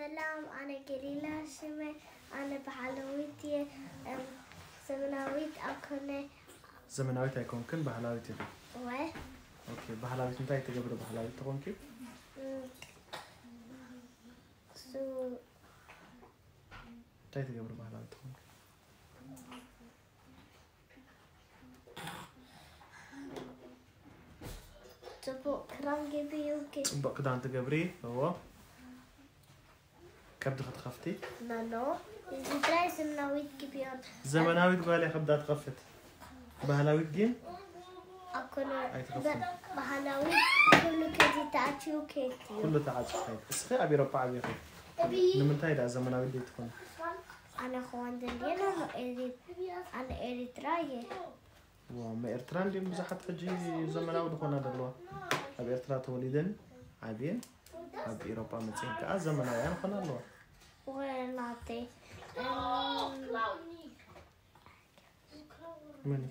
سلام أنا قليلة شمة أنا بحلويتي زمناويت أكون زمناويت أكون كن بحلويتي واه أوكي بحلويت أنت تجبر بحلويت تكون كيف سو أنت تجبر بحلويت تكون تبو كرام جبي يوكي بقى كده أنت جبري هو كبد خفتي نانو إزاي زمناويت كبير زمناويت قال يا خبدات خفت بحلويت جين أكون أي تخفت بحلويت كله كذي تعطيو كيتي كله تعاطي خير اسخي أبي ربع أبي خير لما انتهي ده زمناويت دي تكون أنا خوان دليل أنا إريتراي وما إرتران دي مزحت فجي زمناوي دخونا دلوا أبي إرترا توليدن عادين أبي أوروبا متين كأ زمناوي أنا خنا دلوا ولاتي مني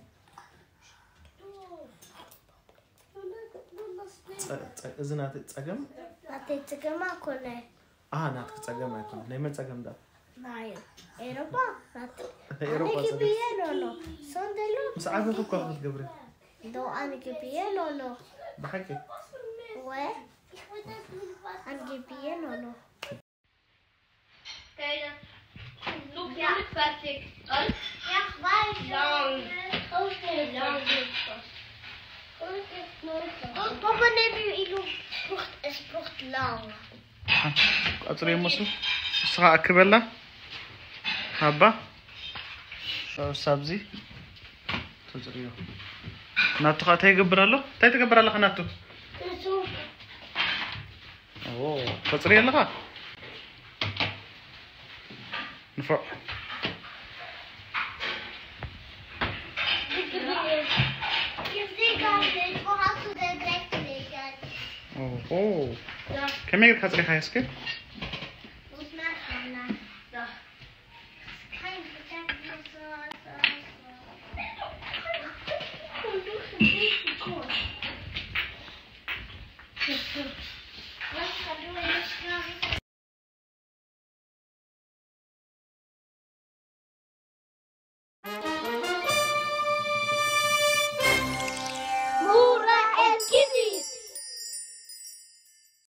إذا تتأجم لاتي تجمع كله ناتك تتأجم ما يكون نيمن تتأجم ده نايم إيروبا لاتي إيروبا أنا كبيرة صندلو بس عارفة كيف كأخذ جبري دو أنا كبيرة بحكي أنا كبيرة Look, ja. Fertig. Und? Ja, weiß. Lang. Okay, Lang. Papa, neem es braucht lang. أطري مصر صراحة كبلة هبة سبزي تزريو ناتو خاتي قبرالو تاي تقبرالو خناتو أوه تزريو لغا نفع أوه كم يقدر خاتري خايسك